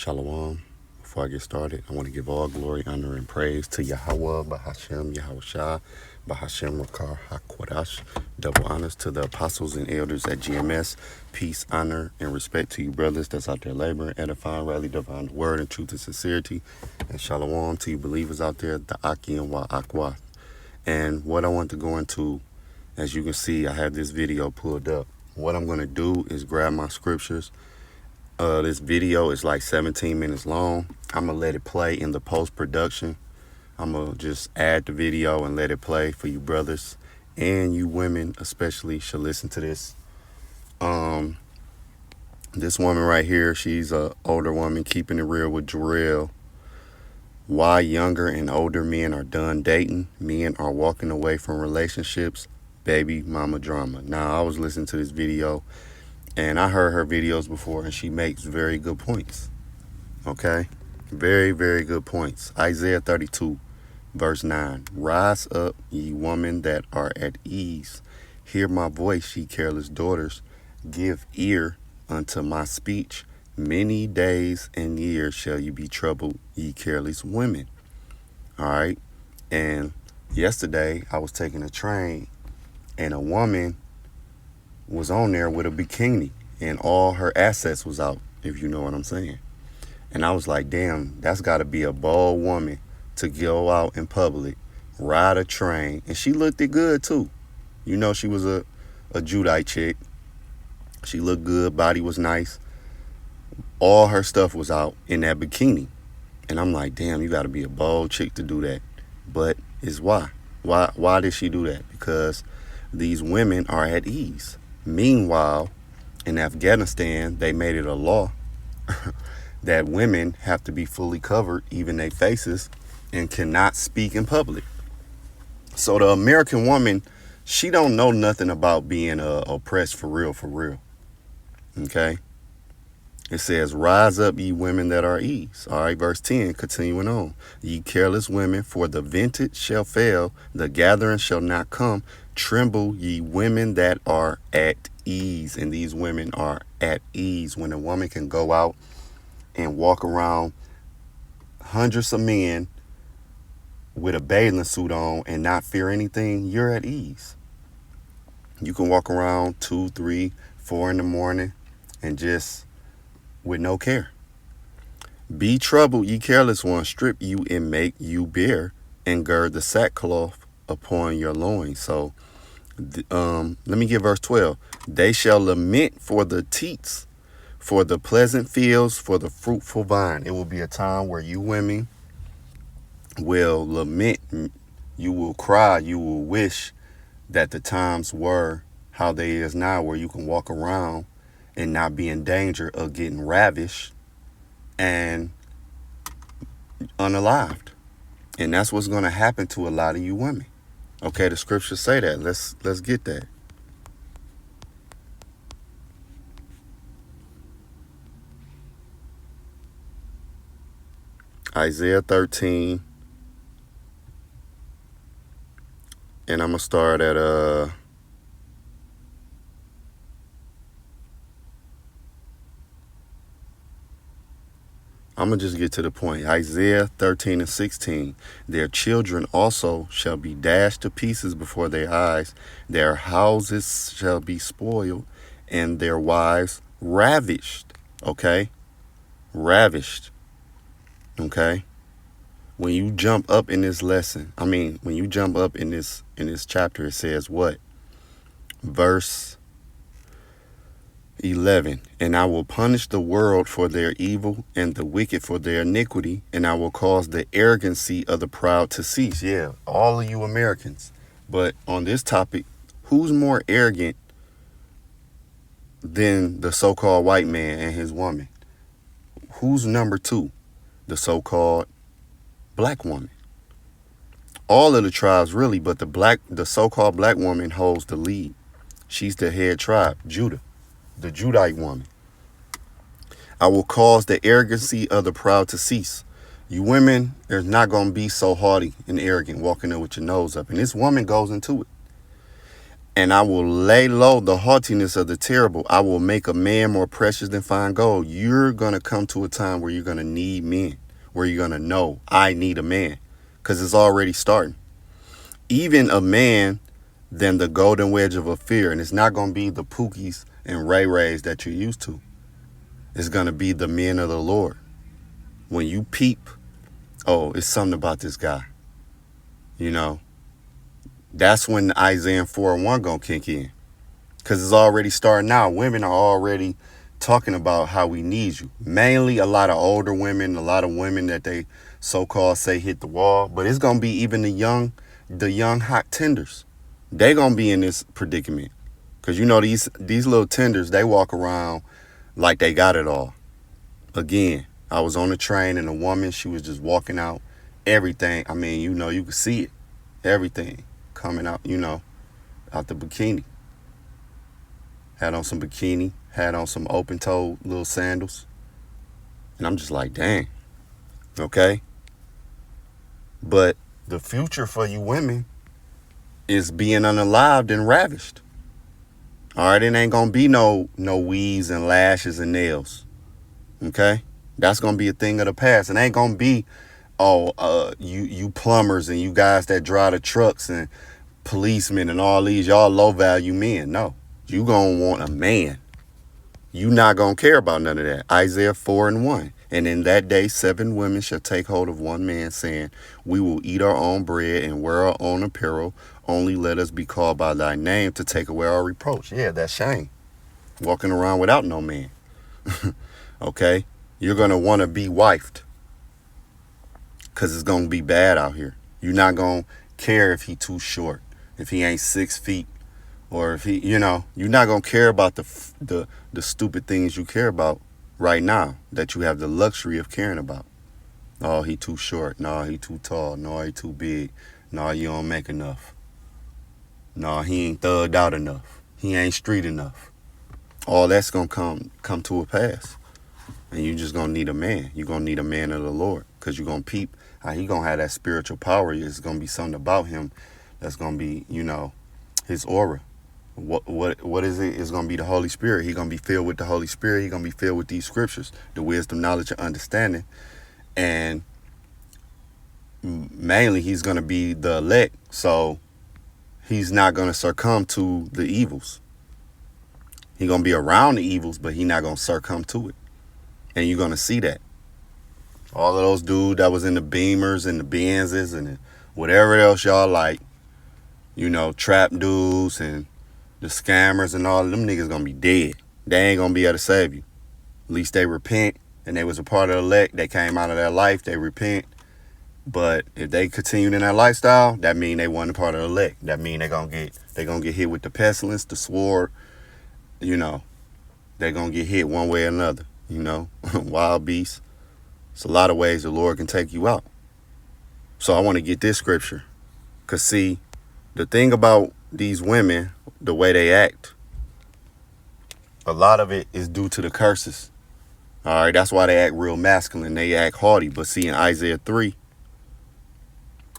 Shalom. Before I get started, I want to give all glory, honor, and praise to Yahweh, Bahashem, Yahushua, Bahashem, Rakar, HaKwadash. Double honors to the apostles and elders at GMS. Peace, honor, and respect to you brothers that's out there laboring, edifying, rally, divine the word, and truth and sincerity. And shalom to you believers out there, the Aki and Wa Akwa. And what I want to go into, as you can see, I have this video pulled up. What I'm going to do is grab my scriptures. This video is like 17 minutes long. I'm going to let it play in the post-production. I'm going to just add the video and let it play for you brothers. And you women especially should listen to this. This woman right here, she's an older woman, keeping it real with Drell. Why younger and older men are done dating. Men are walking away from relationships. Baby mama drama. Now, I was listening to this video, and I heard her videos before, and she makes very good points. Okay? Very, very good points. Isaiah 32, verse 9. Rise up, ye women that are at ease. Hear my voice, ye careless daughters. Give ear unto my speech. Many days and years shall you be troubled, ye careless women. All right? And yesterday, I was taking a train, and a woman was on there with a bikini, and all her assets was out, if you know what I'm saying. And I was like, damn, that's got to be a bold woman to go out in public, ride a train. And she looked it good, too. You know, she was a Judite chick. She looked good. Body was nice. All her stuff was out in that bikini. And I'm like, damn, you got to be a bold chick to do that. But it's why. Why did she do that? Because these women are at ease. Meanwhile, in Afghanistan, they made it a law that women have to be fully covered, even their faces, and cannot speak in public. So the American woman, she don't know nothing about being oppressed for real. Okay? It says, rise up, ye women that are ease. All right, verse 10, continuing on. Ye careless women, for the vintage shall fail, the gathering shall not come. Tremble, ye women that are at ease. And these women are at ease. When a woman can go out and walk around hundreds of men with a bathing suit on and not fear anything, you're at ease. You can walk around 2, 3, 4 in the morning and just with no care. Be troubled, ye careless ones, strip you and make you bare, and gird the sackcloth upon your loins. So let me get verse 12. They shall lament for the teats, for the pleasant fields, for the fruitful vine. It will be a time where you women will lament. You will cry. You will wish that the times were how they is now, where you can walk around and not be in danger of getting ravished and unalived. And that's what's going to happen to a lot of you women. Okay, the scriptures say that. Let's get that. Isaiah 13. And I'm going to start at I'm going to just get to the point. Isaiah 13 and 16. Their children also shall be dashed to pieces before their eyes. Their houses shall be spoiled, and their wives ravished. Okay? Ravished. Okay? When you jump up in this lesson, when you jump up in this chapter, it says what? Verse 11, and I will punish the world for their evil and the wicked for their iniquity, and I will cause the arrogancy of the proud to cease. Yeah, all of you Americans. But on this topic, who's more arrogant than the so-called white man and his woman? Who's number 2? The so-called black woman. All of the tribes really, but the so-called black woman holds the lead. She's the head tribe, Judah. The Judite woman. I will cause the arrogancy of the proud to cease. You women, there's not going to be so haughty and arrogant walking there with your nose up. And this woman goes into it. And I will lay low the haughtiness of the terrible. I will make a man more precious than fine gold. You're going to come to a time where you're going to need men, where you're going to know I need a man, because it's already starting. Even a man than the golden wedge of a fear. And it's not going to be the Pookies and Ray Rays that you're used to. It's going to be the men of the Lord. When you peep, oh, it's something about this guy. You know, that's when Isaiah 4:1 going to kick in. Because it's already starting now. Women are already talking about how we need you. Mainly a lot of older women, a lot of women that they so-called say hit the wall. But it's going to be even the young hot tenders. They going to be in this predicament. Because, you know, these little tenders, they walk around like they got it all. Again, I was on the train and a woman, she was just walking out. Everything, I mean, you know, you could see it. Everything coming out, you know, out the bikini. Had on some bikini, had on some open-toed little sandals. And I'm just like, dang. Okay? But the future for you women is being unalived and ravished. All right? It ain't going to be no weaves and lashes and nails. Okay? That's going to be a thing of the past. It ain't going to be, you plumbers and you guys that drive the trucks and policemen and all these, y'all low-value men. No. You going to want a man. You not going to care about none of that. Isaiah 4:1. And in that day, 7 women shall take hold of one man, saying, we will eat our own bread and wear our own apparel. Only let us be called by thy name to take away our reproach. Yeah, that's shame. Walking around without no man. Okay? You're going to want to be wifed. Because it's going to be bad out here. You're not going to care if he too short. If he ain't 6 feet. Or if he, you know, you're not going to care about the stupid things you care about right now that you have the luxury of caring about. Oh, he too short. No, he too tall. No, he too big. No, you don't make enough. No, he ain't thugged out enough. He ain't street enough. All that's going to come to a pass. And you just going to need a man. You're going to need a man of the Lord. Because you're going to peep how he going to have that spiritual power. It's going to be something about him that's going to be, you know, his aura. What is it? It's going to be the Holy Spirit. He's going to be filled with the Holy Spirit. He's going to be filled with these scriptures, the wisdom, knowledge, and understanding. And mainly he's going to be the elect. So he's not going to succumb to the evils. He's going to be around the evils, but he's not going to succumb to it. And you're going to see that. All of those dudes that was in the Beamers and the Benzes and whatever else y'all like, you know, trap dudes and the scammers and all of them niggas gonna be dead. They ain't gonna be able to save you. At least they repent and they was a part of the elect. They came out of that life. They repent. But if they continued in that lifestyle, that mean they wasn't a part of the elect. That mean they gonna get hit with the pestilence, the sword. You know, they gonna get hit one way or another. You know, wild beasts. It's a lot of ways the Lord can take you out. So I want to get this scripture. Cause see, the thing about these women, the way they act, a lot of it is due to the curses. All right, that's why they act real masculine. They act haughty. But see, in Isaiah 3,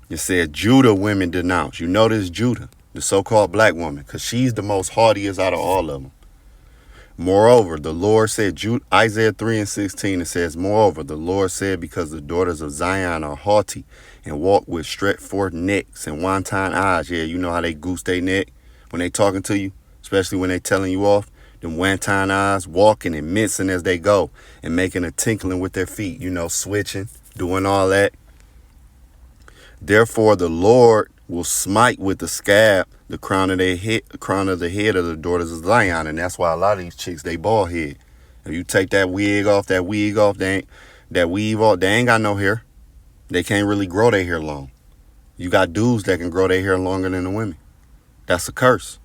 it said Judah women denounce. You notice Judah, the so-called black woman, because she's the most haughtiest out of all of them. Moreover, the Lord said, Isaiah 3:16, it says, moreover, the Lord said, because the daughters of Zion are haughty and walk with stretched forth necks and wanton eyes. Yeah, you know how they goose their neck when they talking to you, especially when they telling you off. Them wanton eyes, walking and mincing as they go and making a tinkling with their feet, you know, switching, doing all that. Therefore, the Lord will smite with the scab the crown of the head of the daughters of Zion. And that's why a lot of these chicks, they bald head. If you take that wig off, they weave off, they ain't got no hair. They can't really grow their hair long. You got dudes that can grow their hair longer than the women. That's a curse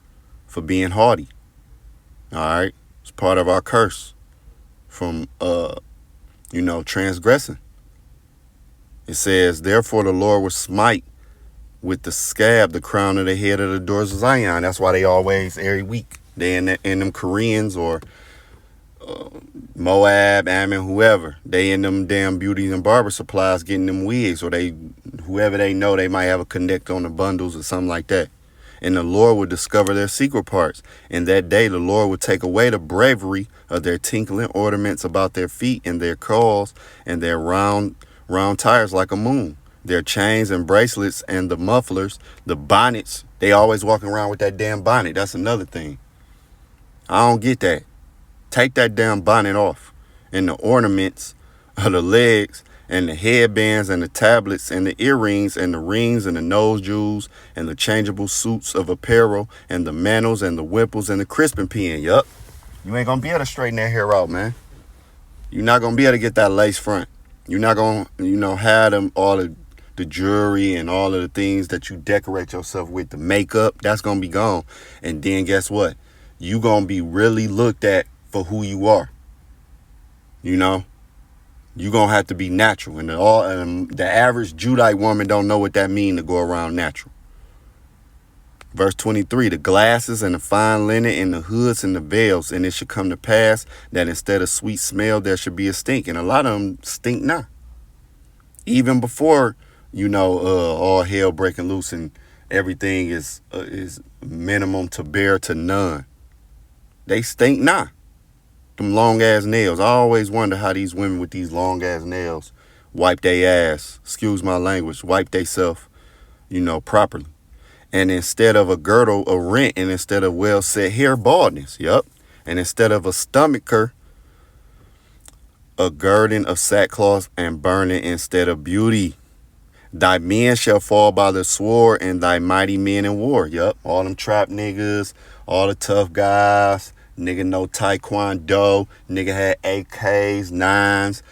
for being haughty. All right. It's part of our curse from, transgressing. It says, therefore the Lord will smite with the scab the crown of the head of the daughters of Zion. That's why they always, every week, they in them Koreans or Moab, Ammon, whoever. They in them damn beauty and barber supplies getting them wigs, or whoever they know, they might have a connect on the bundles or something like that. and the Lord will discover their secret parts. In that day, the Lord will take away the bravery of their tinkling ornaments about their feet and their claws and their round tires like a moon. Their chains and bracelets and the mufflers, the bonnets. They always walking around with that damn bonnet. That's another thing. I don't get that. Take that damn bonnet off. And the ornaments of the legs and the headbands and the tablets and the earrings and the rings and the nose jewels and the changeable suits of apparel and the mantles and the wimples and the crisping pin. Yup. You ain't going to be able to straighten that hair out, man. You're not going to be able to get that lace front. You're not going to, have them all the jewelry and all of the things that you decorate yourself with, the makeup, that's going to be gone. And then guess what? You going to be really looked at for who you are. You're going to have to be natural. And the average Judite woman don't know what that means to go around natural. Verse 23, the glasses and the fine linen and the hoods and the veils. And it should come to pass that instead of sweet smell, there should be a stink. And a lot of them stink now. Even before, all hell breaking loose and everything is minimum to bare to none. They stink now. Them long ass nails. I always wonder how these women with these long ass nails wipe their ass, excuse my language, wipe they self, properly. And instead of a girdle, a rent, and instead of well set hair, baldness. Yup. And instead of a stomacher, a girding of sackcloth and burning instead of beauty. Thy men shall fall by the sword and thy mighty men in war. Yup. All them trap niggas, all the tough guys. Nigga know taekwondo. Nigga had AKs, 9s,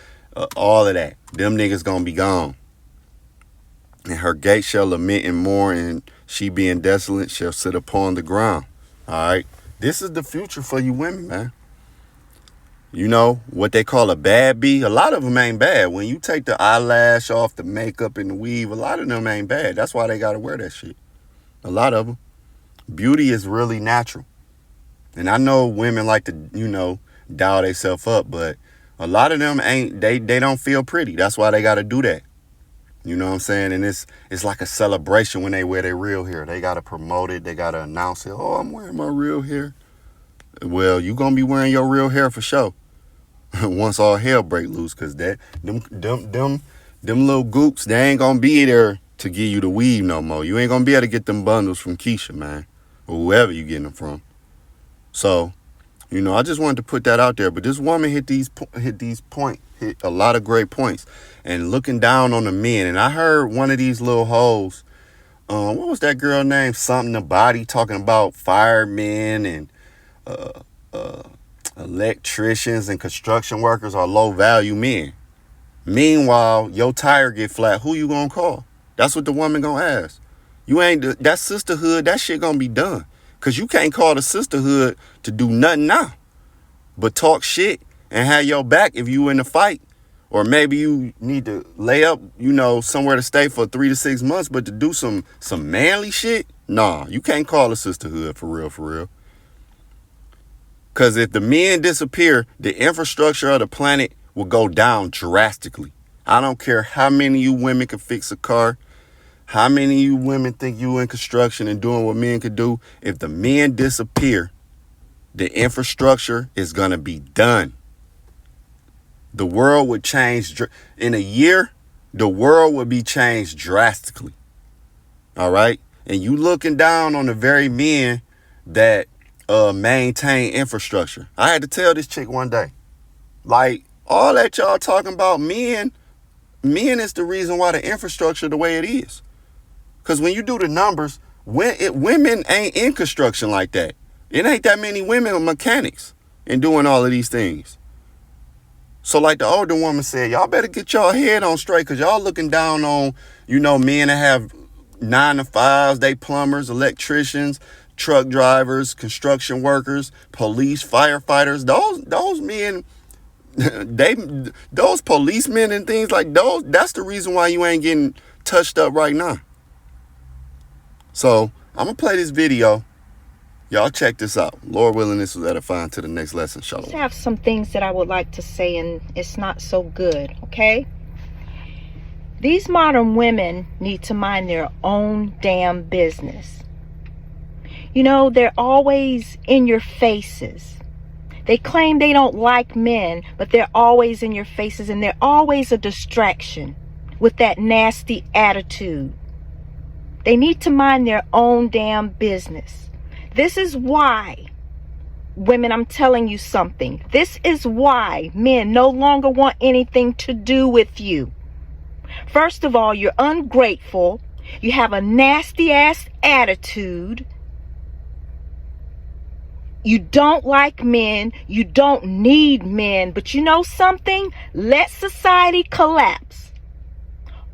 all of that. Them niggas gonna be gone. And her gate shall lament and mourn, and she being desolate shall sit upon the ground. All right. This is the future for you women, man. What they call a bad bee. A lot of them ain't bad. When you take the eyelash off, the makeup and the weave, a lot of them ain't bad. That's why they got to wear that shit. A lot of them. Beauty is really natural. And I know women like to, dial themselves up, but a lot of them ain't, they don't feel pretty. That's why they got to do that. You know what I'm saying? And it's like a celebration when they wear their real hair. They got to promote it. They got to announce it. Oh, I'm wearing my real hair. Well, you going to be wearing your real hair for sure. Once all hell break loose, because them little goops, they ain't going to be there to give you the weave no more. You ain't going to be able to get them bundles from Keisha, man, or whoever you getting them from. So, I just wanted to put that out there. But this woman hit a lot of great points. And looking down on the men. And I heard one of these little hoes, what was that girl name? Something the body, talking about firemen and electricians and construction workers are low value men. Meanwhile, your tire get flat. Who you gonna call? That's what the woman gonna ask. You ain't that sisterhood. That shit gonna be done. Because you can't call the sisterhood to do nothing now but talk shit and have your back if you in a fight. Or maybe you need to lay up, somewhere to stay for 3 to 6 months. But to do some manly shit, nah, you can't call a sisterhood for real. Because if the men disappear, the infrastructure of the planet will go down drastically. I don't care how many of you women can fix a car. How many of you women think you in construction and doing what men could do? If the men disappear, the infrastructure is going to be done. The world would change. In a year, the world would be changed drastically. All right? And you looking down on the very men that maintain infrastructure. I had to tell this chick one day, like, all that y'all talking about men is the reason why the infrastructure the way it is. Because when you do the numbers, women ain't in construction like that. It ain't that many women mechanics and doing all of these things. So like the older woman said, y'all better get y'all head on straight, because y'all looking down on, men that have 9 to 5s, they plumbers, electricians, truck drivers, construction workers, police, firefighters. Those men, those policemen and things like those, that's the reason why you ain't getting touched up right now. So I'm going to play this video. Y'all check this out. Lord willing, this was edifying to the next lesson. Shalom. I have some things that I would like to say, and it's not so good, okay? These modern women need to mind their own damn business. They're always in your faces. They claim they don't like men, but they're always in your faces, and they're always a distraction with that nasty attitude. They need to mind their own damn business. This is why, women, I'm telling you something. This is why men no longer want anything to do with you. First of all, you're ungrateful. You have a nasty ass attitude. You don't like men. You don't need men. But you know something? Let society collapse.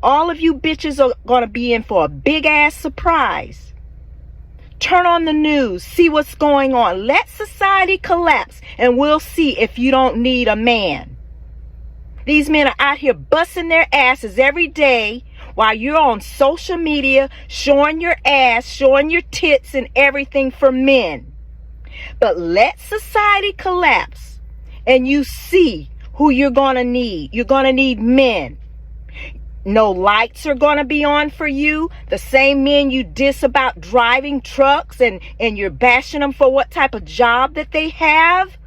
All of you bitches are going to be in for a big ass surprise. Turn on the news. See what's going on. Let society collapse, and we'll see if you don't need a man. These men are out here busting their asses every day while you're on social media showing your ass, showing your tits and everything for men. But let society collapse and you see who you're going to need. You're going to need men. No lights are going to be on for you. The same men you diss about driving trucks and you're bashing them for what type of job that they have.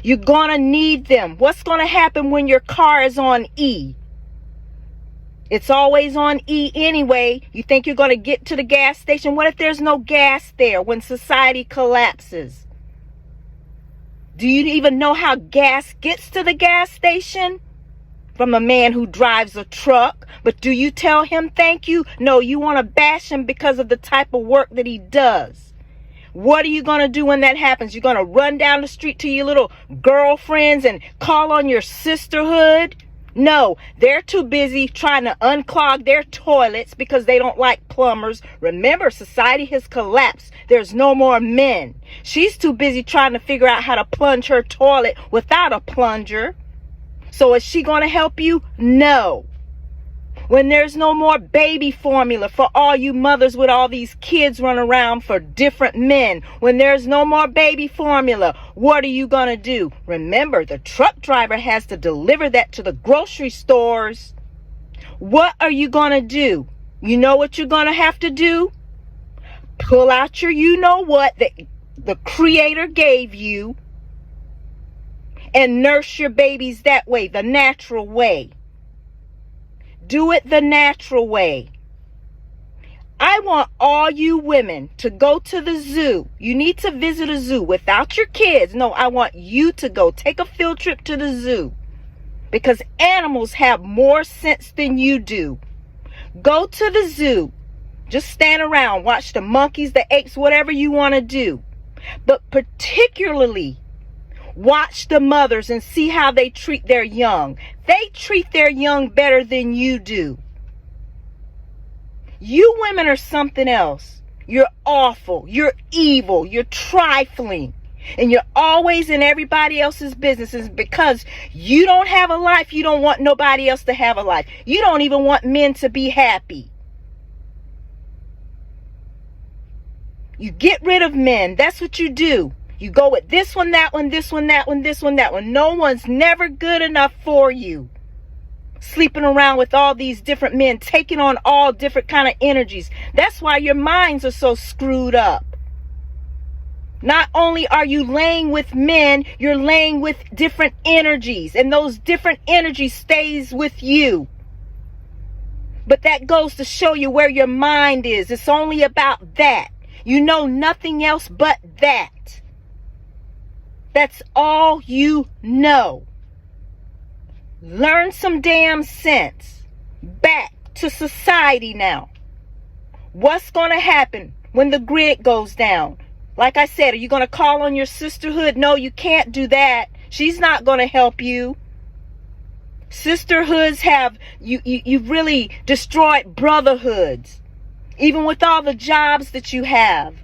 You're going to need them. What's going to happen when your car is on E? It's always on E anyway. You think you're going to get to the gas station. What if there's no gas there when society collapses? Do you even know how gas gets to the gas station? From a man who drives a truck. But do you tell him thank you? No, you want to bash him because of the type of work that he does. What are you going to do when that happens? You're going to run down the street to your little girlfriends and call on your sisterhood? No, they're too busy trying to unclog their toilets because they don't like plumbers. Remember, society has collapsed. There's no more men. She's too busy trying to figure out how to plunge her toilet without a plunger. So is she going to help you? No. When there's no more baby formula for all you mothers with all these kids running around for different men, when there's no more baby formula, what are you going to do? Remember, the truck driver has to deliver that to the grocery stores. What are you going to do? You know what you're going to have to do? Pull out your you-know-what that the Creator gave you and nurse your babies that way, the natural way. Do it the natural way. I want all you women to go to the zoo. You need to visit a zoo without your kids. No, I want you to go. Take a field trip to the zoo. Because animals have more sense than you do. Go to the zoo. Just stand around. Watch the monkeys, the apes, whatever you want to do. But particularly, watch the mothers and see how they treat their young. They treat their young better than you do. You women are something else. You're awful. You're evil. You're trifling. And you're always in everybody else's businesses because you don't have a life. You don't want nobody else to have a life. You don't even want men to be happy. You get rid of men. That's what you do. You go with this one, that one, this one, that one, this one, that one. No one's never good enough for you. Sleeping around with all these different men, taking on all different kind of energies. That's why your minds are so screwed up. Not only are you laying with men, you're laying with different energies. And those different energies stays with you. But that goes to show you where your mind is. It's only about that. You know nothing else but that. That's all you know. Learn some damn sense. Back to society now. What's going to happen when the grid goes down? Like I said, are you going to call on your sisterhood? No, you can't do that. She's not going to help you. Sisterhoods have, you've really destroyed brotherhoods. Even with all the jobs that you have.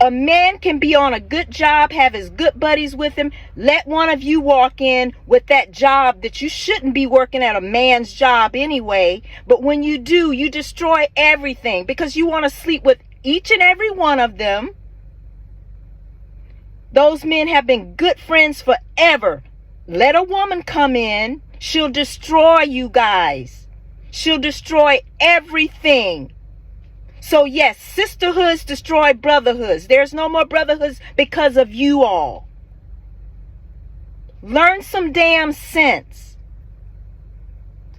A man can be on a good job, have his good buddies with him. Let one of you walk in with that job that you shouldn't be working at, a man's job anyway. But when you do, you destroy everything because you want to sleep with each and every one of them. Those men have been good friends forever. Let a woman come in. She'll destroy you guys. She'll destroy everything. So yes, sisterhoods destroy brotherhoods. There's no more brotherhoods because of you all. Learn some damn sense.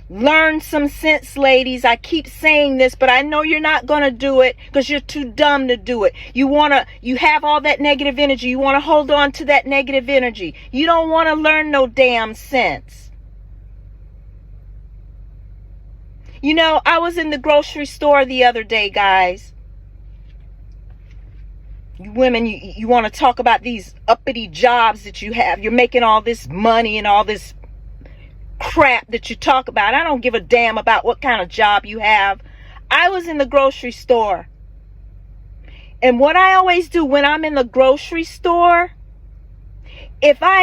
Learn some sense, ladies. I keep saying this, but I know you're not going to do it because you're too dumb to do it. You have all that negative energy. You want to hold on to that negative energy. You don't want to learn no damn sense. You know, I was in the grocery store the other day, guys. You women, you want to talk about these uppity jobs that you have. You're making all this money and all this crap that you talk about. I don't give a damn about what kind of job you have. I was in the grocery store. And what I always do when I'm in the grocery store, if I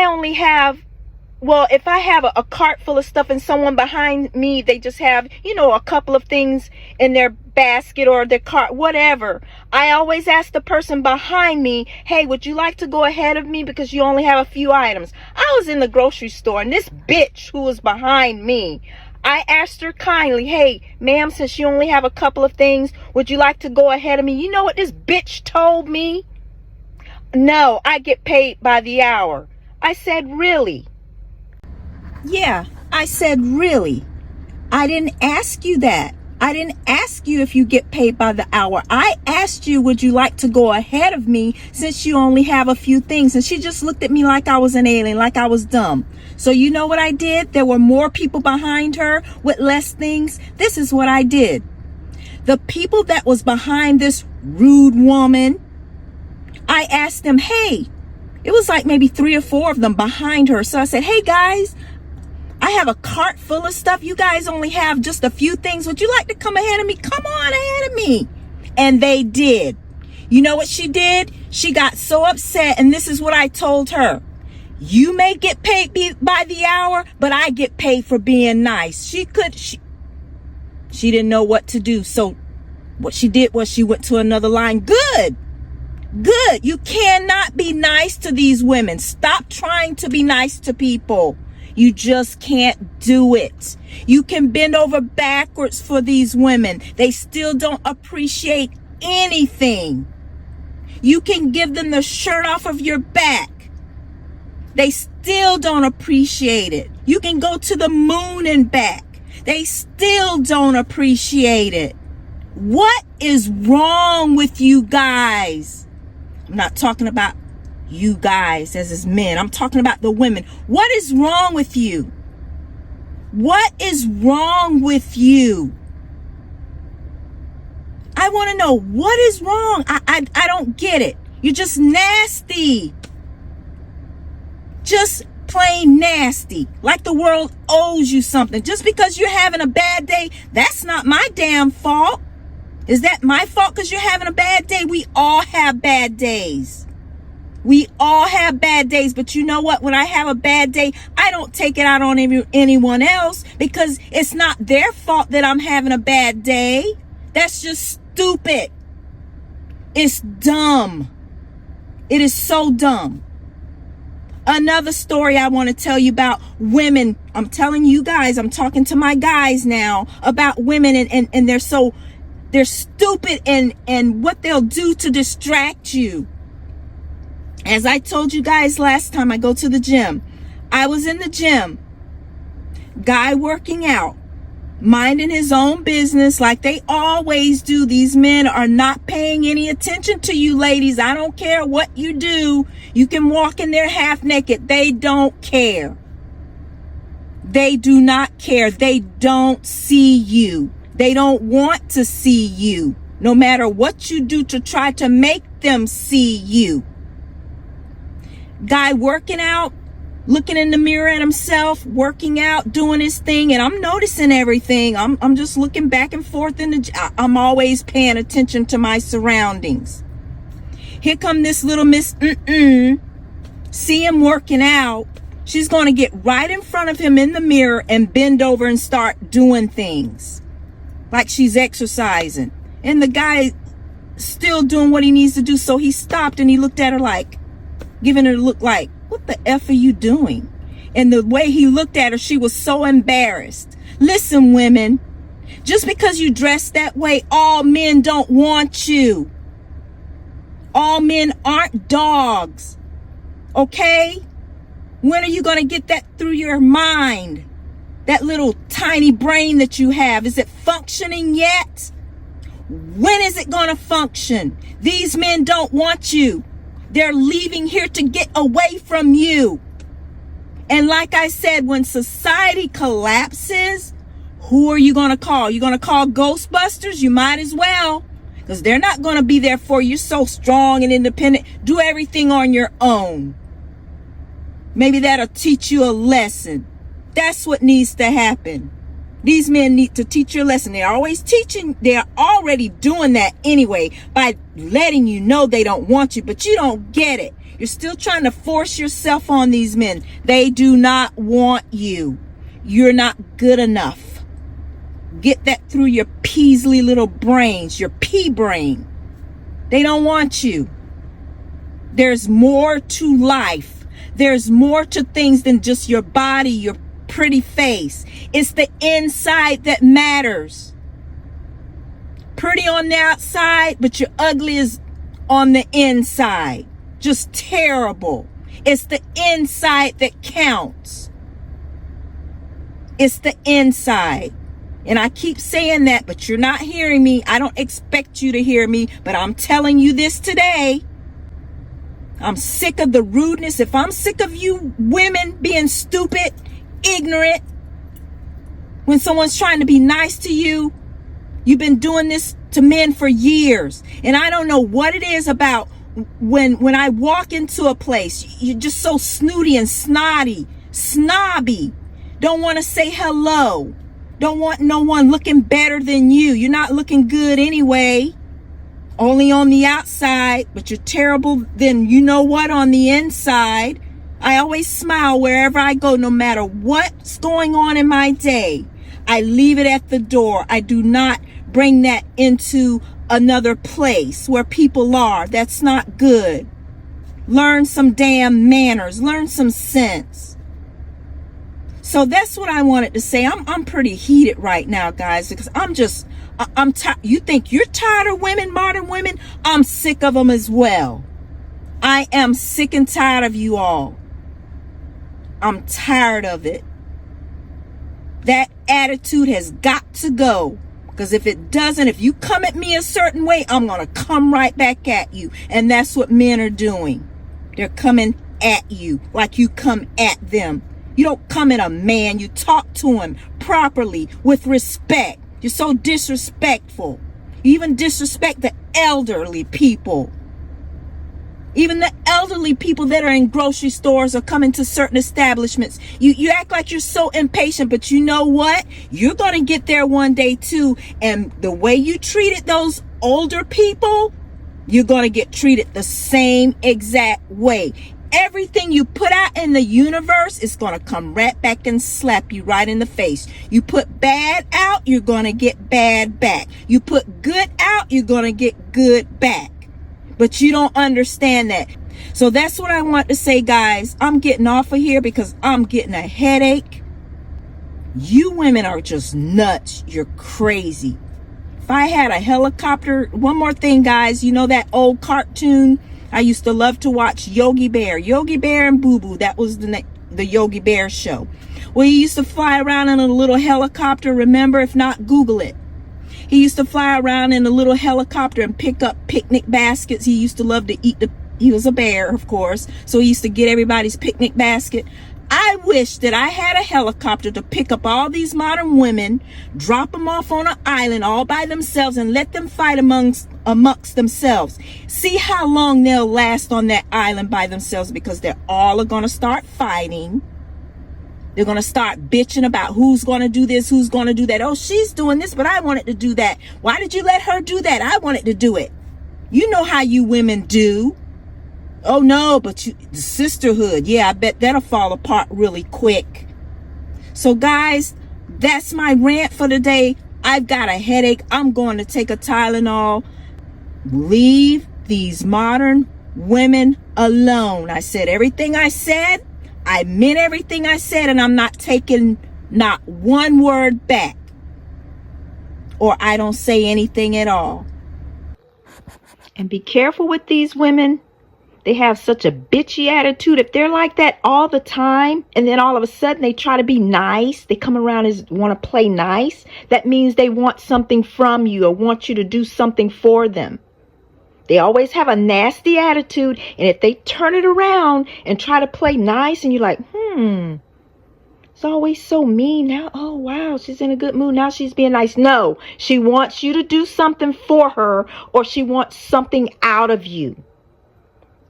have a cart full of stuff and someone behind me, they just have, a couple of things in their basket or their cart, whatever. I always ask the person behind me, hey, would you like to go ahead of me because you only have a few items? I was in the grocery store and this bitch who was behind me, I asked her kindly, hey, ma'am, since you only have a couple of things, would you like to go ahead of me? You know what this bitch told me? No, I get paid by the hour. I said, really? Yeah, I said, really? I didn't ask you that. I didn't ask you if you get paid by the hour. I asked you, would you like to go ahead of me since you only have a few things? And she just looked at me like I was an alien, like I was dumb. So you know what I did? There were more people behind her with less things. This is what I did. The people that was behind this rude woman, I asked them, hey, it was like maybe 3 or 4 of them behind her. So I said, hey guys, I have a cart full of stuff. You guys only have just a few things. Would you like to come ahead of me? Come on ahead of me. And they did. You know what she did? She got so upset. And this is what I told her. You may get paid by the hour, but I get paid for being nice. She didn't know what to do. So what she did was she went to another line. Good. You cannot be nice to these women. Stop trying to be nice to people. You just can't do it. You can bend over backwards for these women. They still don't appreciate anything. You can give them the shirt off of your back. They still don't appreciate it. You can go to the moon and back. They still don't appreciate it. What is wrong with you guys? I'm not talking about you guys as men. I'm talking about the women. What is wrong with you? What is wrong with you? I want to know what is wrong. I don't get it. You're just nasty. Just plain nasty. Like the world owes you something. Just because you're having a bad day, that's not my damn fault. Is that my fault because you're having a bad day? We all have bad days. We all have bad days, but you know what? When I have a bad day, I don't take it out on anyone else because it's not their fault that I'm having a bad day. That's just stupid. It's dumb. It is so dumb. Another story I want to tell you about women. I'm telling you guys, I'm talking to my guys now about women and they're stupid and what they'll do to distract you. As I told you guys last time, I go to the gym. I was in the gym. Guy working out, minding his own business like they always do. These men are not paying any attention to you, ladies. I don't care what you do. You can walk in there half naked. They don't care. They do not care. They don't see you. They don't want to see you. No matter what you do to try to make them see you. Guy working out, looking in the mirror at himself, working out, doing his thing, and I'm noticing everything. I'm just looking back and forth I'm always paying attention to my surroundings. Here come this little miss, see him working out. She's going to get right in front of him in the mirror and bend over and start doing things like she's exercising. And the guy still doing what he needs to do. So he stopped and he looked at her like, giving her a look like, what the F are you doing? And the way he looked at her, she was so embarrassed. Listen, women, Just because you dress that way, all men don't want you. All men aren't dogs. Okay? When are you going to get that through your mind? That little tiny brain that you have, is it functioning yet? When is it going to function? These men don't want you. They're leaving here to get away from you. And like I said, when society collapses, who are you going to call? You're going to call Ghostbusters? You might as well, because they're not going to be there for you. So strong and independent. Do everything on your own. Maybe that'll teach you a lesson. That's what needs to happen. These men need to teach you a lesson. They're always teaching. They're already doing that anyway by letting you know they don't want you, but you don't get it. You're still trying to force yourself on these men. They do not want you. You're not good enough. Get that through your Peasley little brains, your pea brain. They don't want you. There's more to life. There's more to things than just your body, your pretty face. It's the inside that matters. Pretty on the outside, but you're ugly as on the inside. Just terrible. It's the inside that counts. It's the inside. And I keep saying that, but you're not hearing me. I don't expect you to hear me, but I'm telling you this today. I'm sick of the rudeness. If I'm sick of you women being stupid, ignorant, when someone's trying to be nice to you, you've been doing this to men for years. And I don't know what it is about when I walk into a place, you're just so snooty and snotty, snobby. Don't want to say hello. Don't want no one looking better than you. You're not looking good anyway. Only on the outside, but you're terrible then you know what on the inside. I always smile wherever I go, no matter what's going on in my day. I leave it at the door. I do not bring that into another place where people are. That's not good. Learn some damn manners. Learn some sense. So that's what I wanted to say. I'm pretty heated right now, guys, because I'm tired. You think you're tired of women, modern women? I'm sick of them as well. I am sick and tired of you all. I'm tired of it. That attitude has got to go. Because if it doesn't, if you come at me a certain way, I'm going to come right back at you. And that's what men are doing. They're coming at you like you come at them. You don't come at a man. You talk to him properly with respect. You're so disrespectful. You even disrespect the elderly people. Even the elderly people that are in grocery stores or coming to certain establishments. You act like you're so impatient, but you know what? You're going to get there one day too. And the way you treated those older people, you're going to get treated the same exact way. Everything you put out in the universe is going to come right back and slap you right in the face. You put bad out, you're going to get bad back. You put good out, you're going to get good back. But you don't understand that. So that's what I want to say, guys. I'm getting off of here because I'm getting a headache. You women are just nuts. You're crazy. If I had a helicopter, one more thing, guys. You know that old cartoon I used to love to watch, Yogi Bear and Boo Boo. That was the Yogi Bear show. Well, he used to fly around in a little helicopter. Remember? If not, Google it. He used to fly around in a little helicopter and pick up picnic baskets. He used to love to eat he was a bear, of course. So he used to get everybody's picnic basket. I wish that I had a helicopter to pick up all these modern women, drop them off on an island all by themselves and let them fight amongst themselves. See how long they'll last on that island by themselves, because they're all going to start fighting. They're going to start bitching about who's going to do this, who's going to do that. Oh, she's doing this, but I wanted to do that. Why did you let her do that? I wanted to do it. You know how you women do. Oh, no, but the sisterhood. Yeah, I bet that'll fall apart really quick. So, guys, that's my rant for today. I've got a headache. I'm going to take a Tylenol. Leave these modern women alone. I said everything I said. I meant everything I said, and I'm not taking not one word back. or I don't say anything at all. And be careful with these women. They have such a bitchy attitude. If they're like that all the time, and then all of a sudden they try to be nice, they come around and want to play nice, that means they want something from you or want you to do something for them. They always have a nasty attitude, and if they turn it around and try to play nice, and you're like, it's always so mean now. Oh, wow, she's in a good mood. Now she's being nice. No, she wants you to do something for her, or she wants something out of you.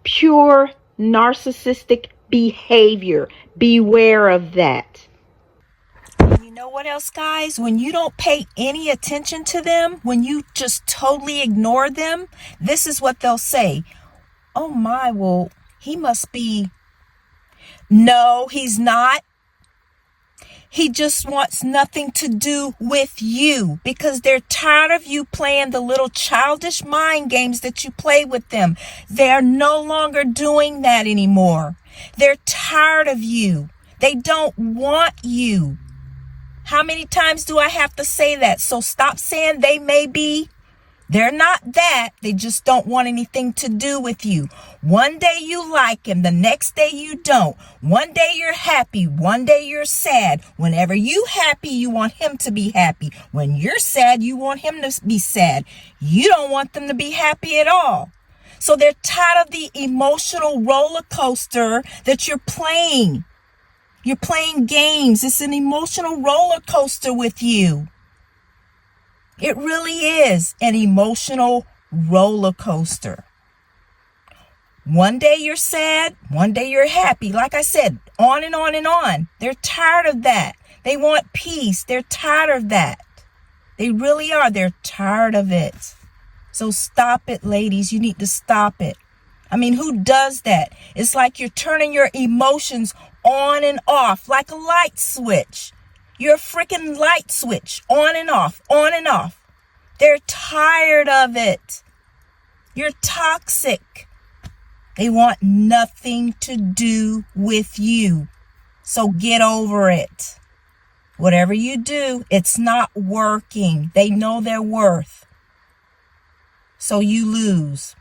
Pure narcissistic behavior. Beware of that. And you know what else, guys? When you don't pay any attention to them, when you just totally ignore them, this is what they'll say. Oh my, well, he must be. No, he's not. He just wants nothing to do with you because they're tired of you playing the little childish mind games that you play with them. They're no longer doing that anymore. They're tired of you. They don't want you. How many times do I have to say that? So stop saying they may be. They're not that. They just don't want anything to do with you. One day you like him. The next day you don't. One day you're happy. One day you're sad. Whenever you happy, you want him to be happy. When you're sad, you want him to be sad. You don't want them to be happy at all. So they're tired of the emotional roller coaster that you're playing. You're playing games. It's an emotional roller coaster with you. It really is an emotional roller coaster. One day you're sad, one day you're happy. Like I said, on and on and on. They're tired of that. They want peace. They're tired of that. They really are. They're tired of it. So stop it, ladies. You need to stop it. I mean, who does that? It's like you're turning your emotions on and off like a light switch. You're a freaking light switch, on and off, on and off. They're tired of it. You're toxic. They want nothing to do with you. So get over it. Whatever you do, it's not working. They know their worth. So you lose.